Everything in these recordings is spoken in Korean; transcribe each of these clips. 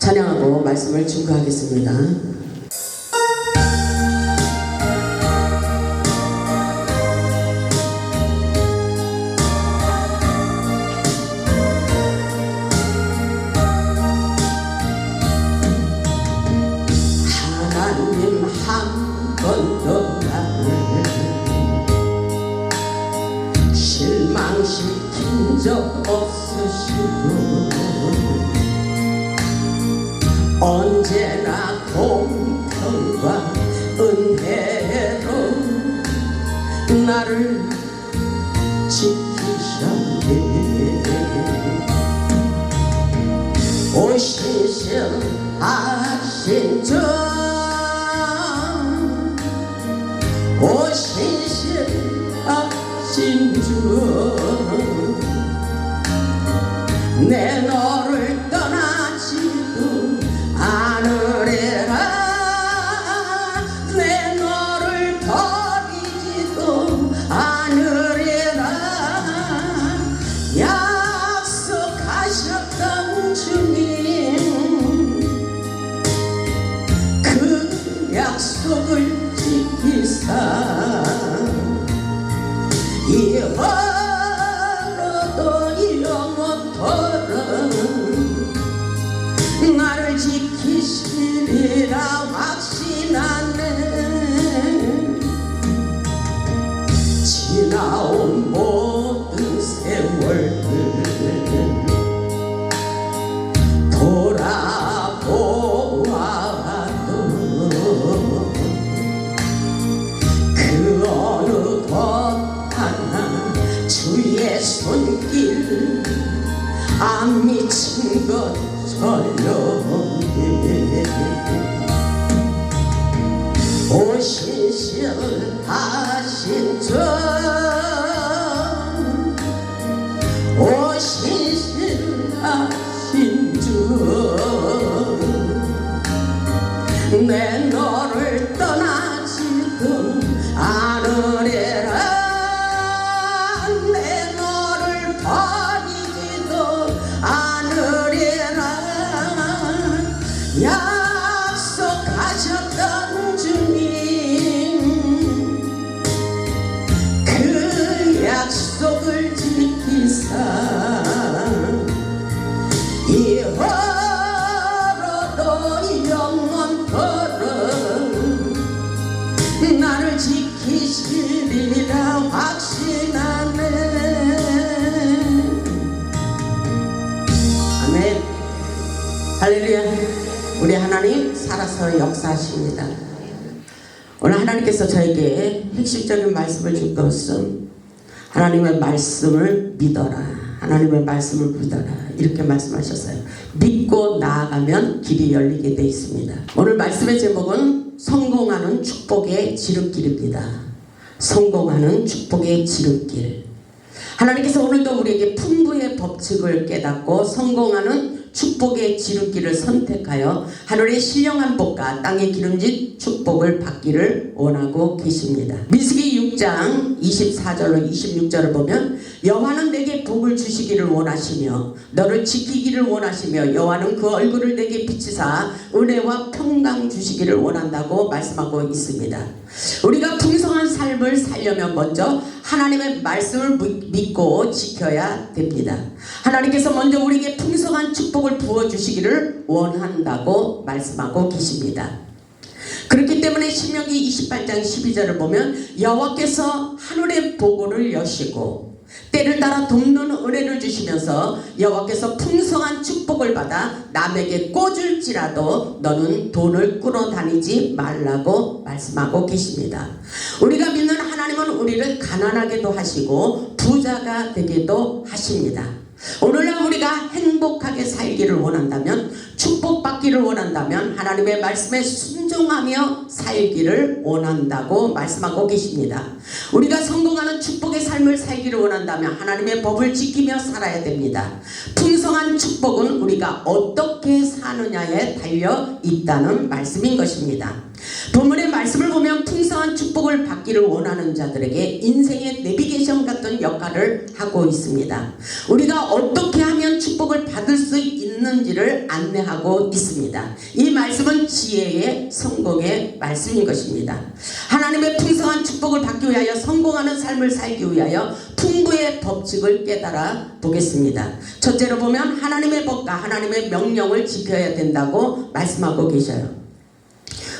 찬양하고 말씀을 증거하겠습니다. 하나님 한 번도 나를 실망시킨 적 없으시고 언제나 공평과 은혜로 나를 지키셨네. 오신실하신 주, 오신실하신 주, 내 너를 떠나지도 않으리라. 내 너를 버리지도 않으리라. 약속하셨던 주님, 그 약속을 지키사 이후로도 영원토록 나를 지키시리라 확신하네. 지나온 모든 세월들 돌아보아도 그 어느 것 하나 주의 손길 안 미친 것처럼 오신실하신 주, 오신실하신 주, 내 너를 떠나지도 않으리라. 내 너를 버리지도 않으리라. 약속하셨던 주님, 그 약속을 지키사 이후로도 영원토록 나를 지키시리라 확신하네. 아멘. 할렐루야. 우리 하나님 살아서 역사하십니다. 오늘 하나님께서 저에게 핵심적인 말씀을 줄 것은 하나님의 말씀을 믿어라. 하나님의 말씀을 믿어라. 이렇게 말씀하셨어요. 믿고 나아가면 길이 열리게 되어 있습니다. 오늘 말씀의 제목은 성공하는 축복의 지름길입니다. 성공하는 축복의 지름길. 하나님께서 오늘도 우리에게 풍부의 법칙을 깨닫고 성공하는 축복의 지름길을 선택하여 하늘의 신령한 복과 땅의 기름진 축복을 받기를 원하고 계십니다. 민수기 6장 24절로 26절을 보면 여호와는 내게 복을 주시기를 원하시며 너를 지키기를 원하시며 여호와는 그 얼굴을 내게 비치사 은혜와 평강 주시기를 원한다고 말씀하고 있습니다. 우리가 풍성한 삶을 살려면 먼저 하나님의 말씀을 믿고 지켜야 됩니다. 하나님께서 먼저 우리에게 풍성한 축복을 부어주시기를 원한다고 말씀하고 계십니다. 그렇기 때문에 신명기 28장 12절을 보면 여호와께서 하늘의 보고를 여시고 때를 따라 돕는 은혜를 주시면서 여호와께서 풍성한 축복을 받아 남에게 꽂을지라도 너는 돈을 끌어다니지 말라고 말씀하고 계십니다. 우리가 믿는 하나님은 우리를 가난하게도 하시고 부자가 되게도 하십니다. 오늘날 우리가 행복하게 살기를 원한다면, 축복받기를 원한다면 하나님의 말씀에 순종하며 살기를 원한다고 말씀하고 계십니다. 우리가 성공하는 축복의 삶을 살기를 원한다면 하나님의 법을 지키며 살아야 됩니다. 풍성한 축복은 우리가 어떻게 사느냐에 달려 있다는 말씀인 것입니다. 본문의 말씀을 보면 풍성한 축복을 받기를 원하는 자들에게 인생의 내비게이션 같은 역할을 하고 있습니다. 우리가 어떻게 하면 축복을 받을 수 있는지를 안내하고 있습니다. 이 말씀은 지혜의 성공의 말씀인 것입니다. 하나님의 풍성한 축복을 받기 위하여 성공하는 삶을 살기 위하여 풍부의 법칙을 깨달아 보겠습니다. 첫째로 보면 하나님의 법과 하나님의 명령을 지켜야 된다고 말씀하고 계셔요.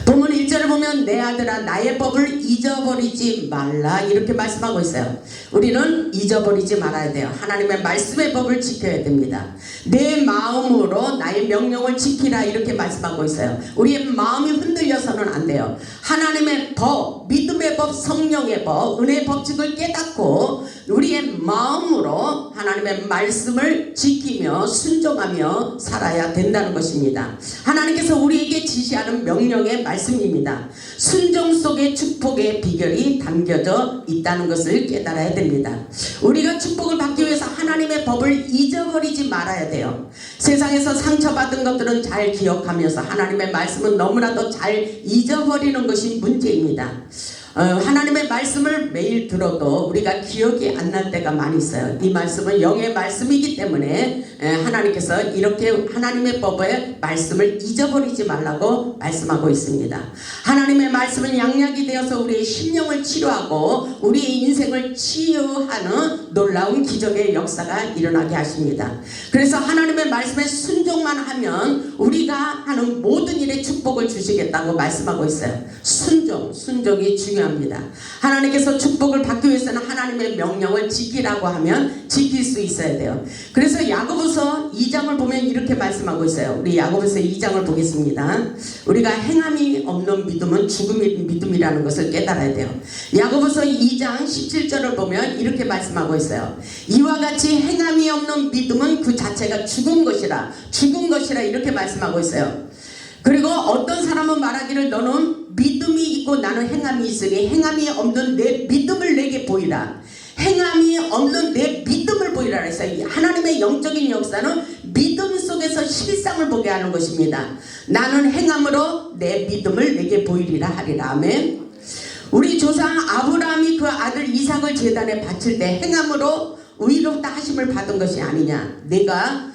본문 1절을 보면 내 아들아 나의 법을 잊어버리지 말라 이렇게 말씀하고 있어요. 우리는 잊어버리지 말아야 돼요. 하나님의 말씀의 법을 지켜야 됩니다. 내 마음으로 나의 명령을 지키라 이렇게 말씀하고 있어요. 우리의 마음이 흔들려서는 안 돼요. 하나님의 법, 믿음의 법, 성령의 법, 은혜의 법칙을 깨닫고 우리의 마음으로 하나님의 말씀을 지키며 순종하며 살아야 된다는 것입니다. 하나님께서 우리에게 지시하는 명령의 말씀입니다. 순종 속에 축복의 비결이 담겨져 있다는 것을 깨달아야 됩니다. 우리가 축복을 받기 위해서 하나님의 법을 잊어버리지 말아야 돼요. 세상에서 상처받은 것들은 잘 기억하면서 하나님의 말씀은 너무나도 잘 잊어버리는 것이 문제입니다. 하나님의 말씀을 매일 들어도 우리가 기억이 안 날 때가 많이 있어요. 이 말씀은 영의 말씀이기 때문에 하나님께서 이렇게 하나님의 법의 말씀을 잊어버리지 말라고 말씀하고 있습니다. 하나님의 말씀은 양약이 되어서 우리의 심령을 치료하고 우리의 인생을 치유하는 놀라운 기적의 역사가 일어나게 하십니다. 그래서 하나님의 말씀에 순종만 하면 우리가 하는 모든 일에 축복을 주시겠다고 말씀하고 있어요. 순종이 중요합니다. 하나님께서 축복을 받기 위해서는 하나님의 명령을 지키라고 하면 지킬 수 있어야 돼요. 그래서 야고보서 2장을 보면 이렇게 말씀하고 있어요. 우리 야고보서 2장을 보겠습니다. 우리가 행함이 없는 믿음은 죽음의 믿음이라는 것을 깨달아야 돼요. 야고보서 2장 17절을 보면 이렇게 말씀하고 있어요. 이와 같이 행함이 없는 믿음은 그 자체가 죽은 것이라 이렇게 말씀하고 있어요. 그리고 어떤 사람은 말하기를 너는 믿음이 있고 나는 행함이 있으니 행함이 없는 내 믿음을 내게 보이라. 행함이 없는 내 믿음을 보이라 했어요. 하나님의 영적인 역사는 믿음 속에서 실상을 보게 하는 것입니다. 나는 행함으로 내 믿음을 내게 보이리라 하리라. 아멘. 우리 조상 아브라함이 그 아들 이삭을 제단에 바칠 때 행함으로 의롭다 하심을 받은 것이 아니냐. 내가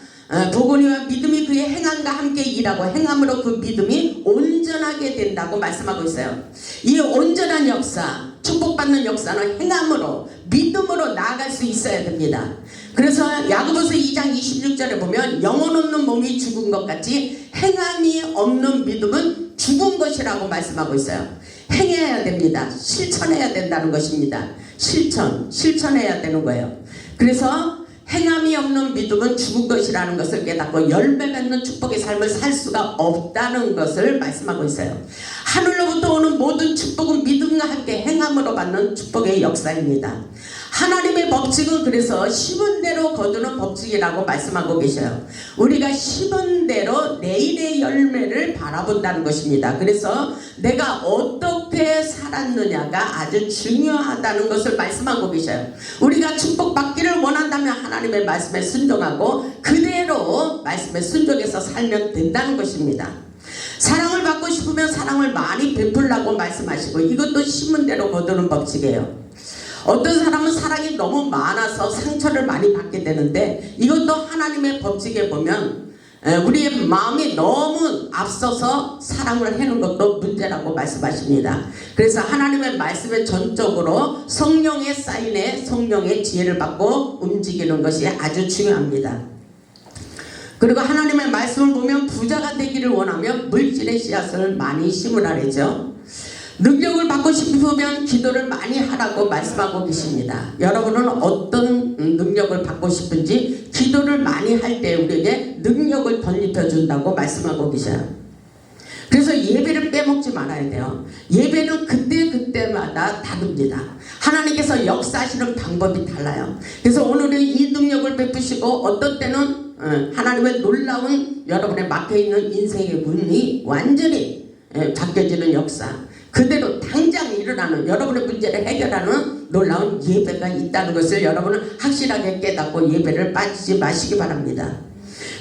보고니와 믿음이 그의 행함과 함께 일하고 행함으로 그 믿음이 온전하게 된다고 말씀하고 있어요. 이 온전한 역사, 축복받는 역사는 행함으로 믿음으로 나아갈 수 있어야 됩니다. 그래서 야고보서 2장 26절에 보면 영혼 없는 몸이 죽은 것 같이 행함이 없는 믿음은 죽은 것이라고 말씀하고 있어요. 행해야 됩니다. 실천해야 된다는 것입니다. 실천해야 되는 거예요. 그래서 행함이 없는 믿음은 죽은 것이라는 것을 깨닫고 열매 맺는 축복의 삶을 살 수가 없다는 것을 말씀하고 있어요. 하늘로부터 오는 모든 축복은 믿음과 함께 행함으로 받는 축복의 역사입니다. 하나님의 법칙은 그래서 심은 대로 거두는 법칙이라고 말씀하고 계셔요. 우리가 심은 대로 내일의 열매를 바라본다는 것입니다. 그래서 내가 어떻게 살았느냐가 아주 중요하다는 것을 말씀하고 계셔요. 우리가 축복받기를 원한다면 하나님의 말씀에 순종하고 그대로 말씀에 순종해서 살면 된다는 것입니다. 사랑을 받고 싶으면 사랑을 많이 베풀라고 말씀하시고 이것도 심은 대로 거두는 법칙이에요. 어떤 사람은 사랑이 너무 많아서 상처를 많이 받게 되는데 이것도 하나님의 법칙에 보면 우리의 마음이 너무 앞서서 사랑을 하는 것도 문제라고 말씀하십니다. 그래서 하나님의 말씀에 전적으로 성령의 사인에 성령의 지혜를 받고 움직이는 것이 아주 중요합니다. 그리고 하나님의 말씀을 보면 부자가 되기를 원하면 물질의 씨앗을 많이 심으라 그러죠. 능력을 받고 싶으면 기도를 많이 하라고 말씀하고 계십니다. 여러분은 어떤 능력을 받고 싶은지 기도를 많이 할 때 우리에게 능력을 덧입혀 준다고 말씀하고 계셔요. 그래서 예배를 빼먹지 말아야 돼요. 예배는 그때마다 다릅니다. 하나님께서 역사하시는 방법이 달라요. 그래서 오늘은 이 능력을 베푸시고 어떤 때는 하나님의 놀라운 여러분의 막혀있는 인생의 문이 완전히 바뀌어지는 역사, 그대로 당장 일어나는 여러분의 문제를 해결하는 놀라운 예배가 있다는 것을 여러분은 확실하게 깨닫고 예배를 빠지지 마시기 바랍니다.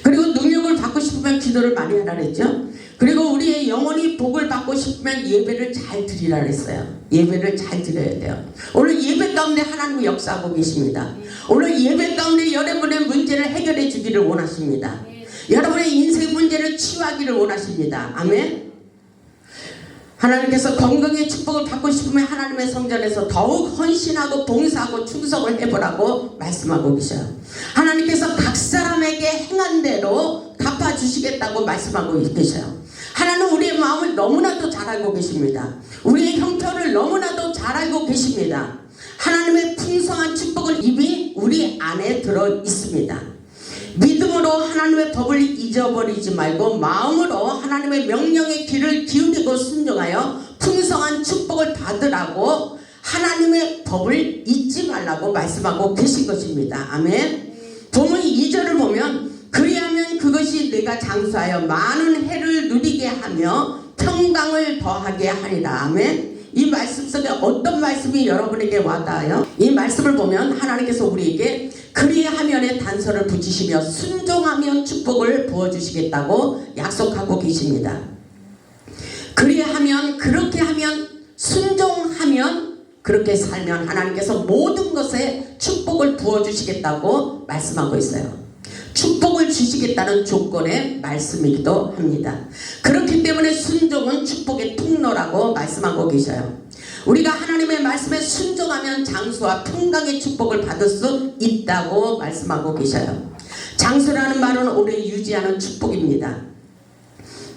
그리고 능력을 받고 싶으면 기도를 많이 하라 그랬죠. 그리고 우리의 영혼이 복을 받고 싶으면 예배를 잘 드리라 그랬어요. 예배를 잘 드려야 돼요. 오늘 예배 가운데 하나님이 역사하고 계십니다. 오늘 예배 가운데 여러분의 문제를 해결해 주기를 원하십니다. 여러분의 인생 문제를 치유하기를 원하십니다. 아멘. 하나님께서 건강의 축복을 받고 싶으면 하나님의 성전에서 더욱 헌신하고 봉사하고 충성을 해보라고 말씀하고 계셔요. 하나님께서 각 사람에게 행한 대로 갚아주시겠다고 말씀하고 계셔요. 하나님 우리의 마음을 너무나도 잘 알고 계십니다. 우리의 형편을 너무나도 잘 알고 계십니다. 하나님의 풍성한 축복을 이미 우리 안에 들어 있습니다. 믿음으로 하나님의 법을 잊어버리지 말고 마음으로 하나님의 명령의 귀를 기울이고 순종하여 풍성한 축복을 받으라고 하나님의 법을 잊지 말라고 말씀하고 계신 것입니다. 아멘. 본문 2절을 보면 그리하면 그것이 내가 장수하여 많은 해를 누리게 하며 평강을 더하게 하리라. 아멘. 이 말씀 속에 어떤 말씀이 여러분에게 와닿아요? 이 말씀을 보면 하나님께서 우리에게 그리하면의 단서를 붙이시며 순종하면 축복을 부어주시겠다고 약속하고 계십니다. 그리하면, 그렇게 하면, 순종하면, 그렇게 살면 하나님께서 모든 것에 축복을 부어주시겠다고 말씀하고 있어요. 축복을 주시겠다는 조건의 말씀이기도 합니다. 그렇기 때문에 순종은 축복의 통로라고 말씀하고 계셔요. 우리가 하나님의 말씀에 순종하면 장수와 평강의 축복을 받을 수 있다고 말씀하고 계셔요. 장수라는 말은 오래 유지하는 축복입니다.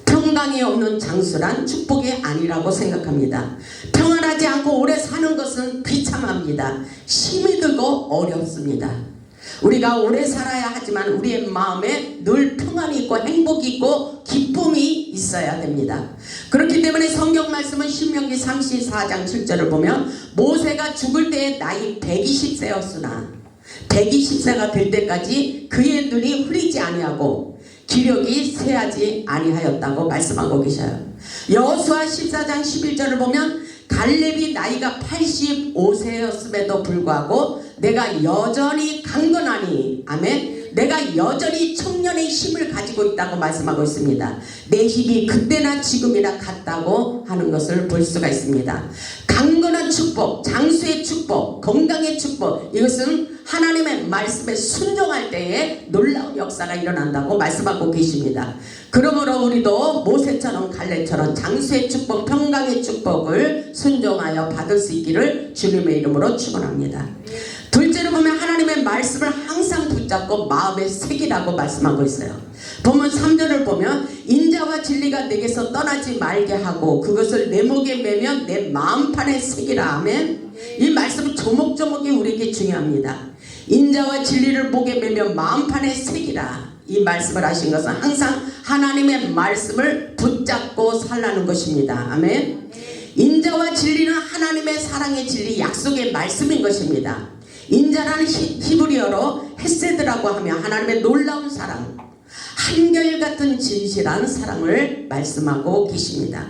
평강이 없는 장수란 축복이 아니라고 생각합니다. 평안하지 않고 오래 사는 것은 비참합니다. 힘이 들고 어렵습니다. 우리가 오래 살아야 하지만 우리의 마음에 늘 평안이 있고 행복이 있고 기쁨이 있어야 됩니다. 그렇기 때문에 성경 말씀은 신명기 34장 7절을 보면 모세가 죽을 때의 나이 120세였으나 120세가 될 때까지 그의 눈이 흐리지 아니하고 기력이 쇠하지 아니하였다고 말씀하고 계셔요. 여호수아 14장 11절을 보면 갈렙이 나이가 85세였음에도 불구하고 내가 여전히 강건하니 아멘. 내가 여전히 청년의 힘을 가지고 있다고 말씀하고 있습니다. 내 힘이 그때나 지금이나 같다고 하는 것을 볼 수가 있습니다. 강건한 축복, 장수의 축복, 건강의 축복, 이것은 하나님의 말씀에 순종할 때에 놀라운 역사가 일어난다고 말씀하고 계십니다. 그러므로 우리도 모세처럼 갈렙처럼 장수의 축복, 평강의 축복을 순종하여 받을 수 있기를 주님의 이름으로 축원합니다. 둘째로 보면 하나님의 말씀을 항상 붙잡고 마음에 새기라고 말씀하고 있어요. 본문 3절을 보면 인자와 진리가 내게서 떠나지 말게 하고 그것을 내 목에 매면 내 마음판에 새기라. 아멘. 이 말씀은 조목조목이 우리에게 중요합니다. 인자와 진리를 목에 매면 마음판에 새기라. 이 말씀을 하신 것은 항상 하나님의 말씀을 붙잡고 살라는 것입니다. 아멘. 인자와 진리는 하나님의 사랑의 진리, 약속의 말씀인 것입니다. 인자라는 히브리어로 헤세드라고 하며 하나님의 놀라운 사랑, 한결같은 진실한 사랑을 말씀하고 계십니다.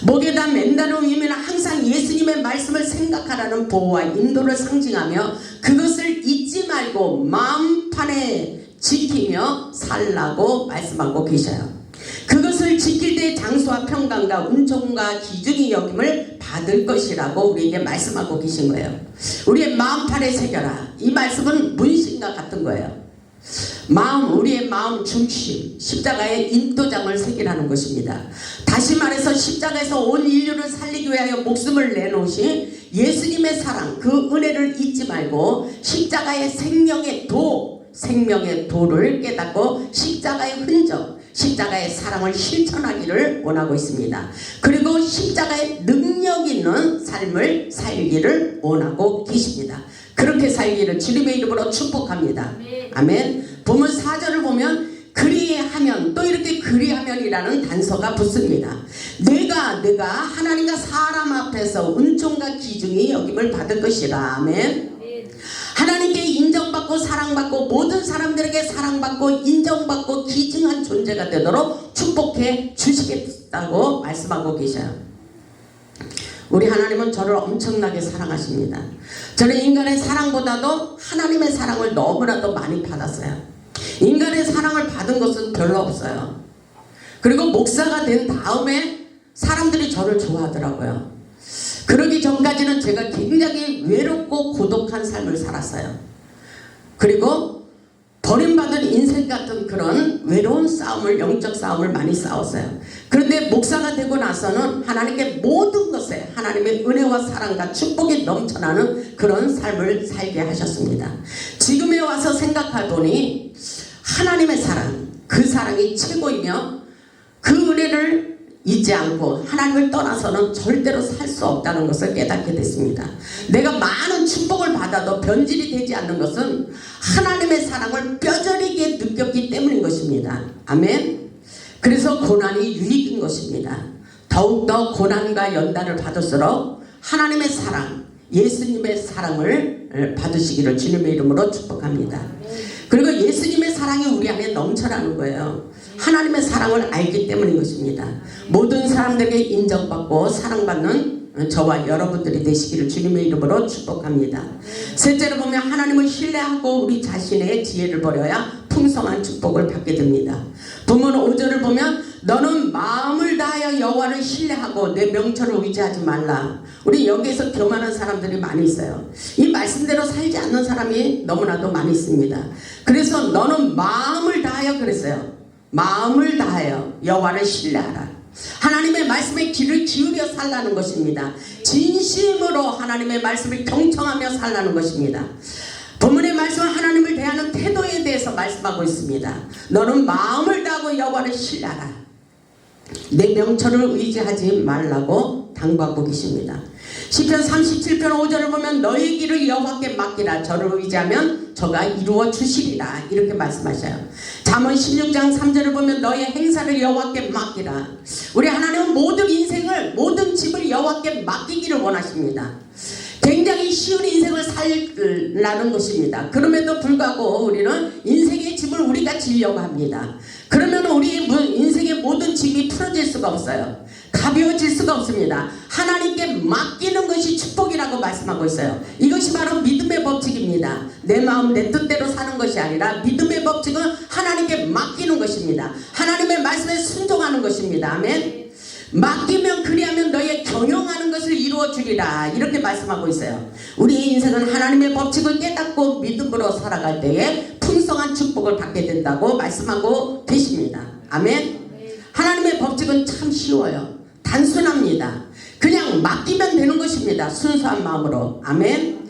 목에다 맨다는 의미는 항상 예수님의 말씀을 생각하라는 보호와 인도를 상징하며 그것을 잊지 말고 마음판에 지키며 살라고 말씀하고 계셔요. 그것을 지킬 때 장수와 평강과 은총과 기중이 여김을 받을 것이라고 우리에게 말씀하고 계신 거예요. 우리의 마음판에 새겨라. 이 말씀은 문신과 같은 거예요. 마음, 우리의 마음 중심, 십자가의 인도장을 새기라는 것입니다. 다시 말해서 십자가에서 온 인류를 살리기 위하여 목숨을 내놓으신 예수님의 사랑, 그 은혜를 잊지 말고 십자가의 생명의 도를 깨닫고 십자가의 흔적, 십자가의 사랑을 실천하기를 원하고 있습니다. 그리고 십자가의 능력 있는 삶을 살기를 원하고 계십니다. 그렇게 살기를 주님의 이름으로 축복합니다. 아멘. 본문 4절을 보면 그리하면, 또 이렇게 그리하면이라는 단서가 붙습니다. 내가 하나님과 사람 앞에서 은총과 기중이 여김을 받을 것이라. 아멘. 하나님께 인정받고 사랑받고 모든 사람들에게 사랑받고 인정받고 기증한 존재가 되도록 축복해 주시겠다고 말씀하고 계셔요. 우리 하나님은 저를 엄청나게 사랑하십니다. 저는 인간의 사랑보다도 하나님의 사랑을 너무나도 많이 받았어요. 인간의 사랑을 받은 것은 별로 없어요. 그리고 목사가 된 다음에 사람들이 저를 좋아하더라고요. 그러기 전까지는 제가 굉장히 외롭고 고독한 삶을 살았어요. 그리고 버림받은 인생 같은 그런 외로운 싸움을, 영적 싸움을 많이 싸웠어요. 그런데 목사가 되고 나서는 하나님께 모든 것에 하나님의 은혜와 사랑과 축복이 넘쳐나는 그런 삶을 살게 하셨습니다. 지금에 와서 생각해보니 하나님의 사랑, 그 사랑이 최고이며 그 은혜를 잊지 않고 하나님을 떠나서는 절대로 살 수 없다는 것을 깨닫게 됐습니다. 내가 많은 축복을 받아도 변질이 되지 않는 것은 하나님의 사랑을 뼈저리게 느꼈기 때문인 것입니다. 아멘. 그래서 고난이 유익인 것입니다. 더욱더 고난과 연단을 받을수록 하나님의 사랑, 예수님의 사랑을 받으시기를 주님의 이름으로 축복합니다. 그리고 예수님의 사랑이 우리 안에 넘쳐나는 거예요. 하나님의 사랑을 알기 때문인 것입니다. 모든 사람들에게 인정받고 사랑받는 저와 여러분들이 되시기를 주님의 이름으로 축복합니다. 셋째로 보면 하나님을 신뢰하고 우리 자신의 지혜를 버려야 풍성한 축복을 받게 됩니다. 본문 5절을 보면 너는 마음을 다하여 여호와를 신뢰하고 내 명철을 의지하지 말라. 우리 여기에서 교만한 사람들이 많이 있어요. 이 말씀대로 살지 않는 사람이 너무나도 많이 있습니다. 그래서 너는 마음을 다하여 그랬어요. 마음을 다하여 여호와를 신뢰하라. 하나님의 말씀에 귀를 기울여 살라는 것입니다. 진심으로 하나님의 말씀을 경청하며 살라는 것입니다. 본문의 말씀은 하나님을 대하는 태도에 대해서 말씀하고 있습니다. 너는 마음을 다하고 여호와를 신뢰하라. 내 명철을 의지하지 말라고 당부하고 계십니다. 시편 37편 5절을 보면 너의 길을 여호와께 맡기라. 저를 의지하면 저가 이루어 주시리라. 이렇게 말씀하셔요. 잠언 16장 3절을 보면 너의 행사를 여호와께 맡기라. 우리 하나님은 모든 인생을, 모든 집을 여호와께 맡기기를 원하십니다. 굉장히 쉬운 인생을 살라는 것입니다. 그럼에도 불구하고 우리는 인생의 집을 우리가 지으려고 합니다. 그러면 우리 인생의 모든 짐이 풀어질 수가 없어요. 가벼워질 수가 없습니다. 하나님께 맡기는 것이 축복이라고 말씀하고 있어요. 이것이 바로 믿음의 법칙입니다. 내 마음 내 뜻대로 사는 것이 아니라 믿음의 법칙은 하나님께 맡기는 것입니다. 하나님의 말씀에 순종하는 것입니다. 아멘. 맡기면 그리하면 너의 경영하는 것을 이루어 주리라. 이렇게 말씀하고 있어요. 우리의 인생은 하나님의 법칙을 깨닫고 믿음으로 살아갈 때에 풍성한 축복을 받게 된다고 말씀하고 계십니다. 아멘. 하나님의 법칙은 참 쉬워요. 단순합니다. 그냥 맡기면 되는 것입니다. 순수한 마음으로. 아멘.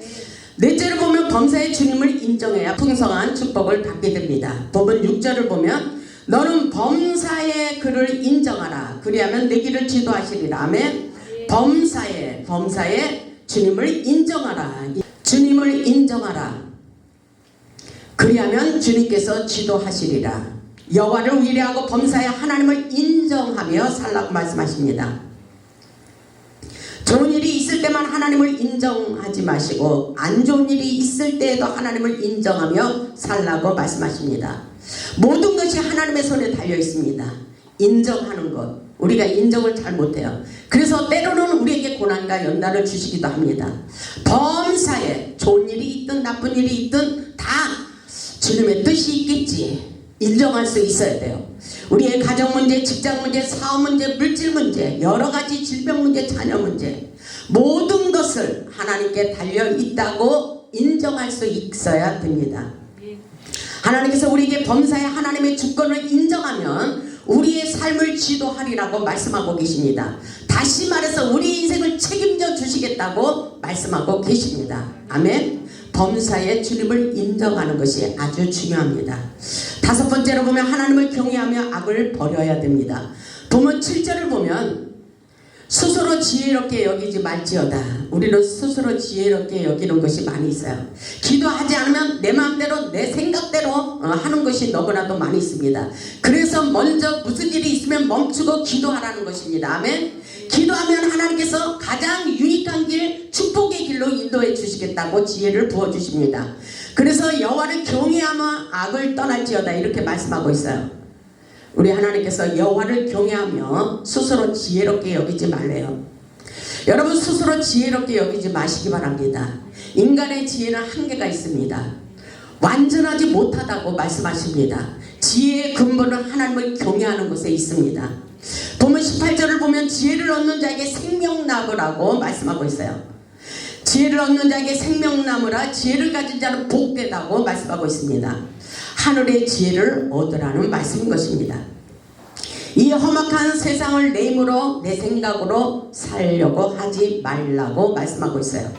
넷째로 보면 범사의 주님을 인정해야 풍성한 축복을 받게 됩니다. 본문 6절을 보면 너는 범사의 그를 인정하라. 그리하면 내 길을 지도하시리라. 아멘. 범사의 주님을 인정하라. 주님을 인정하라. 그리하면 주님께서 지도하시리라. 여호와를 의뢰하고 범사의 하나님을 인정하며 살라고 말씀하십니다. 좋은 일이 있을 때만 하나님을 인정하지 마시고 안 좋은 일이 있을 때에도 하나님을 인정하며 살라고 말씀하십니다. 모든 것이 하나님의 손에 달려 있습니다. 인정하는 것, 우리가 인정을 잘 못해요. 그래서 때로는 우리에게 고난과 연단을 주시기도 합니다. 범사에 좋은 일이 있든 나쁜 일이 있든 다 주님의 뜻이 있겠지 인정할 수 있어야 돼요. 우리의 가정 문제, 직장 문제, 사업 문제, 물질 문제, 여러 가지 질병 문제, 자녀 문제, 모든 것을 하나님께 달려 있다고 인정할 수 있어야 됩니다. 하나님께서 우리에게 범사에 하나님의 주권을 인정하면 우리의 삶을 지도하리라고 말씀하고 계십니다. 다시 말해서 우리 인생을 책임져 주시겠다고 말씀하고 계십니다. 아멘. 범사에 주님을 인정하는 것이 아주 중요합니다. 다섯 번째로 보면 하나님을 경외하며 악을 버려야 됩니다. 본문 7절을 보면 스스로 지혜롭게 여기지 말지어다. 우리는 스스로 지혜롭게 여기는 것이 많이 있어요. 기도하지 않으면 내 마음대로 내 생각대로 하는 것이 너무나도 많이 있습니다. 그래서 먼저 무슨 일이 있으면 멈추고 기도하라는 것입니다. 아멘. 기도하면 하나님께서 가장 유익한 길, 축복의 길로 인도해 주시겠다고 지혜를 부어주십니다. 그래서 여호와를 경외하며 악을 떠날지어다 이렇게 말씀하고 있어요. 우리 하나님께서 여호와를 경외하며 스스로 지혜롭게 여기지 말래요. 여러분 스스로 지혜롭게 여기지 마시기 바랍니다. 인간의 지혜는 한계가 있습니다. 완전하지 못하다고 말씀하십니다. 지혜의 근본은 하나님을 경외하는 것에 있습니다. 보면 18절을 보면 지혜를 얻는 자에게 생명나무라고 말씀하고 있어요. 지혜를 얻는 자에게 생명나무라 지혜를 가진 자는 복되다고 말씀하고 있습니다. 하늘의 지혜를 얻으라는 말씀인 것입니다. 이 험악한 세상을 내 힘으로 내 생각으로 살려고 하지 말라고 말씀하고 있어요.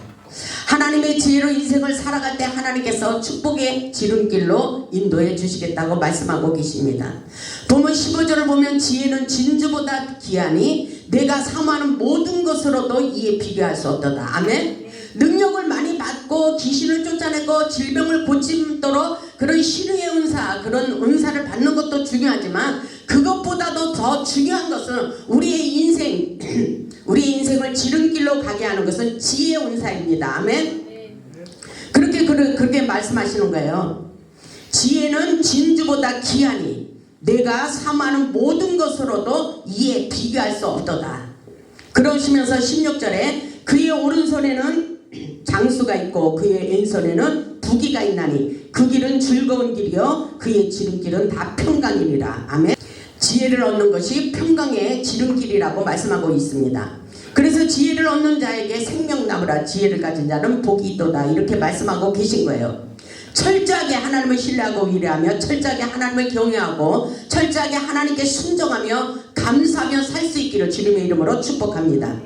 하나님의 지혜로 인생을 살아갈 때 하나님께서 축복의 지름길로 인도해 주시겠다고 말씀하고 계십니다. 보면 15절을 보면 지혜는 진주보다 귀하니 내가 사모하는 모든 것으로도 이에 비교할 수 없도다. 아멘. 능력을 많이 받고 귀신을 쫓아내고 질병을 고침도록 그런 신의 은사, 그런 은사를 받는 것도 중요하지만 그것보다도 더 중요한 것은 우리의 인생을 지름길로 가게 하는 것은 지혜의 은사입니다. 아멘. 그렇게 말씀하시는 거예요. 지혜는 진주보다 귀하니 내가 사모하는 모든 것으로도 이에 비교할 수 없도다. 그러시면서 16절에 그의 오른손에는 장수가 있고 그의 왼손에는 부귀가 있나니 그 길은 즐거운 길이요 그의 지름길은 다 평강이니라. 아멘. 지혜를 얻는 것이 평강의 지름길이라고 말씀하고 있습니다. 그래서 지혜를 얻는 자에게 생명나무라 지혜를 가진 자는 복이 있도다 이렇게 말씀하고 계신 거예요. 철저하게 하나님을 신뢰하고 위대하며 철저하게 하나님을 경외하고 철저하게 하나님께 순종하며 감사하며 살 수 있기를 주님의 이름으로 축복합니다.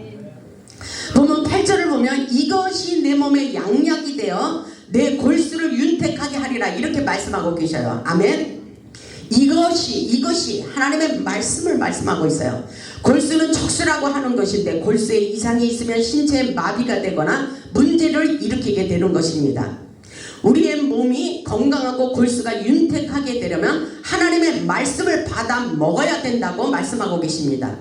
보면 8절을 보면 이것이 내 몸에 양약이 되어 내 골수를 윤택하게 하리라 이렇게 말씀하고 계셔요. 아멘. 이것이 하나님의 말씀을 말씀하고 있어요. 골수는 척수라고 하는 것인데 골수에 이상이 있으면 신체에 마비가 되거나 문제를 일으키게 되는 것입니다. 우리의 몸이 건강하고 골수가 윤택하게 되려면 하나님의 말씀을 받아 먹어야 된다고 말씀하고 계십니다.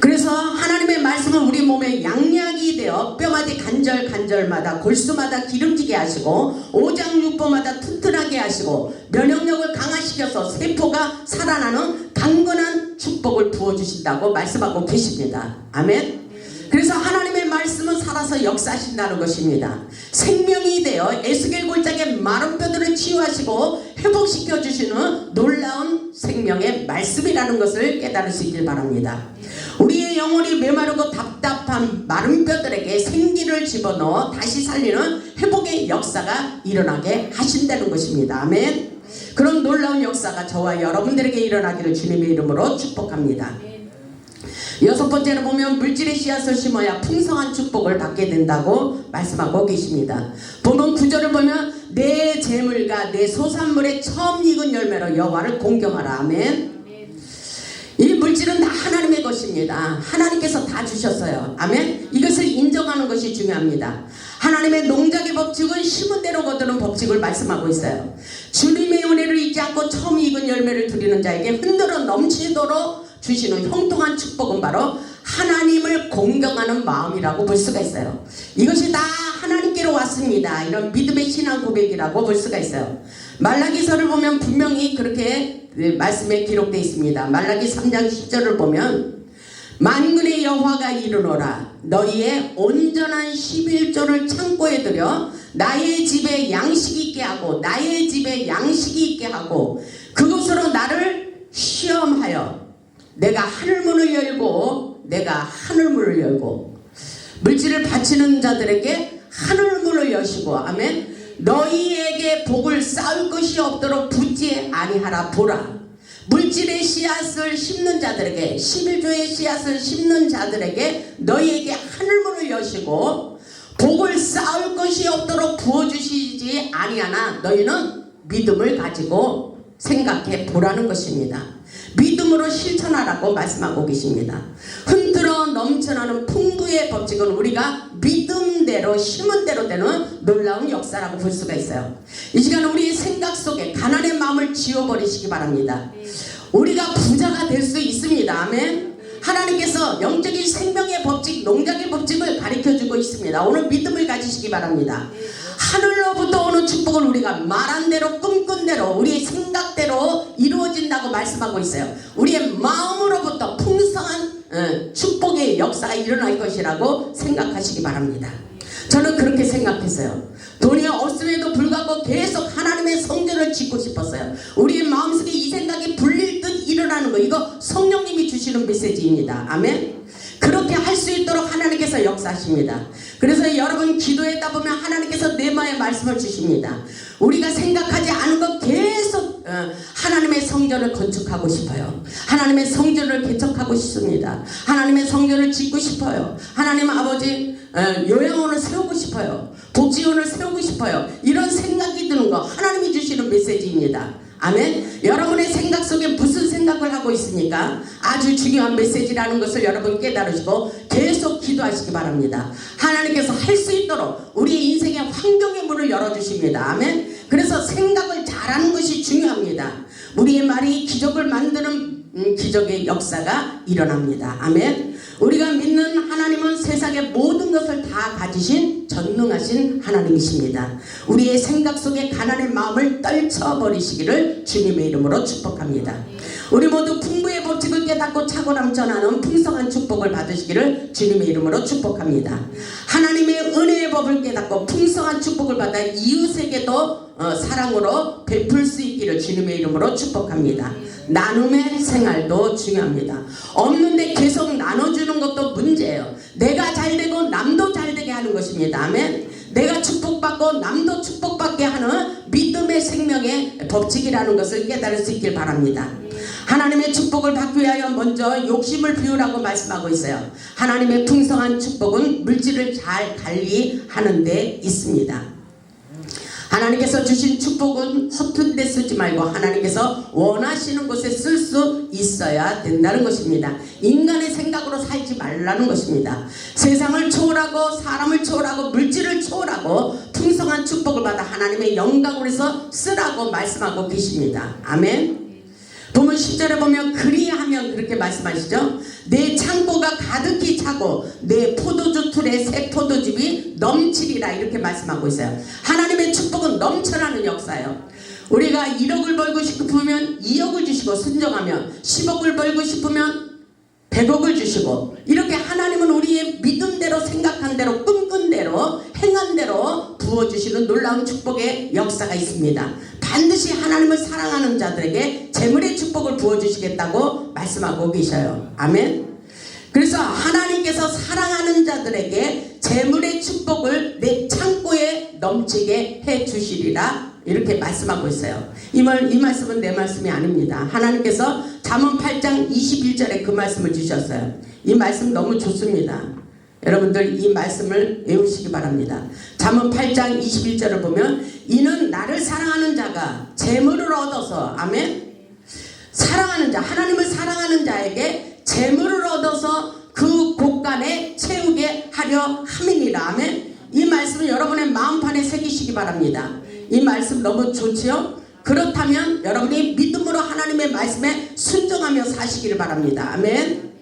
그래서 하나님의 말씀은 우리 몸에 양약이 되어 뼈마디 간절마다 골수마다 기름지게 하시고 오장육부마다 튼튼하게 하시고 면역력을 강화시켜서 세포가 살아나는 강건한 축복을 부어주신다고 말씀하고 계십니다. 아멘. 그래서 하나님의 말씀은 살아서 역사하신다는 것입니다. 생명이 되어 에스겔 골짜기의 마른 뼈들을 치유하시고 회복시켜 주시는 놀라운 생명의 말씀이라는 것을 깨달을 수 있길 바랍니다. 우리의 영혼이 메마르고 답답한 마른 뼈들에게 생기를 집어넣어 다시 살리는 회복의 역사가 일어나게 하신다는 것입니다. 아멘. 그런 놀라운 역사가 저와 여러분들에게 일어나기를 주님의 이름으로 축복합니다. 여섯 번째로 보면 물질의 씨앗을 심어야 풍성한 축복을 받게 된다고 말씀하고 계십니다. 보면 9절을 보면 내 재물과 내 소산물의 처음 익은 열매로 여호와를 공경하라. 아멘. 이 물질은 다 하나님의 것입니다. 하나님께서 다 주셨어요. 아멘. 이것을 인정하는 것이 중요합니다. 하나님의 농작의 법칙은 심은 대로 거두는 법칙을 말씀하고 있어요. 주님의 은혜를 잊지 않고 처음 익은 열매를 드리는 자에게 흔들어 넘치도록 주시는 형통한 축복은 바로 하나님을 공경하는 마음이라고 볼 수가 있어요. 이것이 다 하나님께로 왔습니다. 이런 믿음의 신앙 고백이라고 볼 수가 있어요. 말라기서를 보면 분명히 그렇게 말씀에 기록되어 있습니다. 말라기 3장 10절을 보면 만군의 여호와가 이르노라 너희의 온전한 11조를 창고에 들여 나의 집에 양식이 있게 하고 나의 집에 양식이 있게 하고 그곳으로 나를 시험하여 내가 하늘문을 열고 물질을 바치는 자들에게 하늘문을 여시고 아멘. 너희에게 복을 쌓을 것이 없도록 붙지 아니하라. 보라 물질의 씨앗을 심는 자들에게 11조의 씨앗을 심는 자들에게 너희에게 하늘문을 여시고 복을 쌓을 것이 없도록 부어주시지 아니하나 너희는 믿음을 가지고 생각해 보라는 것입니다. 믿음으로 실천하라고 말씀하고 계십니다. 흔들어 넘쳐나는 풍부의 법칙은 우리가 믿음대로 심은 대로 되는 놀라운 역사라고 볼 수가 있어요. 이 시간 우리의 생각 속에 가난의 마음을 지워버리시기 바랍니다. 우리가 부자가 될 수 있습니다. 아멘. 하나님께서 영적인 생명의 법칙, 농작의 법칙을 가르쳐주고 있습니다. 오늘 믿음을 가지시기 바랍니다. 하늘로부터 오는 축복을 우리가 말한 대로 꿈꾼 대로 우리의 생각대로 이루어진다고 말씀하고 있어요. 우리의 마음으로부터 풍성한 축복의 역사가 일어날 것이라고 생각하시기 바랍니다. 저는 그렇게 생각했어요. 돈이 없음에도 불구하고 계속 하나님의 성전을 짓고 싶었어요. 우리의 주시는 메시지입니다. 아멘. 그렇게 할 수 있도록 하나님께서 역사하십니다. 그래서 여러분 기도했다 보면 하나님께서 내 마음에 말씀을 주십니다. 우리가 생각하지 않은 것 계속 하나님의 성전을 건축하고 싶어요. 하나님의 성전을 개척하고 싶습니다. 하나님의 성전을 짓고 싶어요. 하나님 아버지 요양원을 세우고 싶어요. 복지원을 세우고 싶어요. 이런 생각이 드는 거 하나님이 주시는 메시지입니다. 아멘. 여러분의 생각 속에 무슨 생각을 하고 있습니까? 아주 중요한 메시지라는 것을 여러분 깨달으시고 계속 기도하시기 바랍니다. 하나님께서 할 수 있도록 우리 인생의 환경의 문을 열어주십니다. 아멘. 그래서 생각을 잘하는 것이 중요합니다. 우리의 말이 기적을 만드는 기적의 역사가 일어납니다. 아멘. 우리가 믿는 하나님은 세상의 모든 것을 다 가지신 전능하신 하나님이십니다. 우리의 생각 속에 가난의 마음을 떨쳐버리시기를 주님의 이름으로 축복합니다. 우리 모두 풍부의 법칙을 깨닫고 차고 넘쳐나는 풍성한 축복을 받으시기를 주님의 이름으로 축복합니다. 하나님의 은혜의 법을 깨닫고 풍성한 축복을 받아 이웃에게도 사랑으로 베풀 수 있기를 주님의 이름으로 축복합니다. 나눔의 생활도 중요합니다. 없는데 계속 나눠주는 것도 문제예요. 내가 잘되고 남도 잘되게 하는 것입니다. 아멘. 내가 축복받고 남도 축복받게 하는 믿음의 생명의 법칙이라는 것을 깨달을 수 있길 바랍니다. 하나님의 축복을 받기 위하여 먼저 욕심을 비우라고 말씀하고 있어요. 하나님의 풍성한 축복은 물질을 잘 관리하는 데 있습니다. 하나님께서 주신 축복은 허튼 데 쓰지 말고 하나님께서 원하시는 곳에 쓸 수 있어야 된다는 것입니다. 인간의 생각으로 살지 말라는 것입니다. 세상을 초월하고 사람을 초월하고 물질을 초월하고 풍성한 축복을 받아 하나님의 영광을 위해서 쓰라고 말씀하고 계십니다. 아멘. 보면 10절에 보면 그리하면 그렇게 말씀하시죠. 내 창고가 가득히 차고 내 포도주 틀에 새 포도즙이 넘치리라 이렇게 말씀하고 있어요. 하나님의 축복은 넘쳐나는 역사예요. 우리가 1억을 벌고 싶으면 2억을 주시고 순종하면 10억을 벌고 싶으면 100억을 주시고 이렇게 하나님은 우리의 믿음대로 생각한 대로 꿈꾼 대로 행한 대로 부어주시는 놀라운 축복의 역사가 있습니다. 반드시 하나님을 사랑하는 자들에게 재물의 축복을 부어주시겠다고 말씀하고 계셔요. 아멘. 그래서 하나님께서 사랑하는 자들에게 재물의 축복을 내 창고에 넘치게 해주시리라 이렇게 말씀하고 있어요. 이 말씀은 내 말씀이 아닙니다. 하나님께서 잠언 8장 21절에 그 말씀을 주셨어요. 이 말씀 너무 좋습니다. 여러분들 이 말씀을 외우시기 바랍니다. 잠언 8장 21절을 보면 이는 나를 사랑하는 자가 재물을 얻어서 아멘. 사랑하는 자 하나님을 사랑하는 자에게 재물을 얻어서 그 곳간에 채우게 하려 함이니라. 아멘. 이 말씀을 여러분의 마음판에 새기시기 바랍니다. 이 말씀 너무 좋지요? 그렇다면 여러분이 믿음으로 하나님의 말씀에 순종하며 사시기를 바랍니다. 아멘.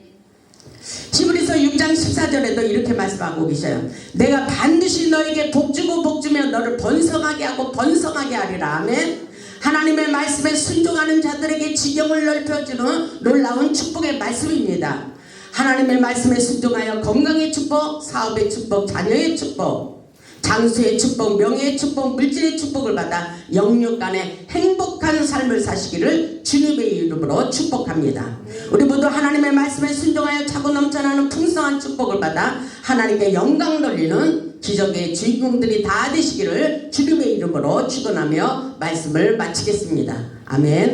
히브리서 6장 14절에도 이렇게 말씀하고 계셔요. 내가 반드시 너에게 복주고 복주며 너를 번성하게 하고 번성하게 하리라. 아멘. 하나님의 말씀에 순종하는 자들에게 지경을 넓혀주는 놀라운 축복의 말씀입니다. 하나님의 말씀에 순종하여 건강의 축복, 사업의 축복, 자녀의 축복, 장수의 축복, 명예의 축복, 물질의 축복을 받아 영육간에 행복한 삶을 사시기를 주님의 이름으로 축복합니다. 우리 모두 하나님의 말씀에 순종하여 차고 넘쳐나는 풍성한 축복을 받아 하나님께 영광 돌리는 기적의 주인공들이 다 되시기를 주님의 이름으로 축원하며 말씀을 마치겠습니다. 아멘.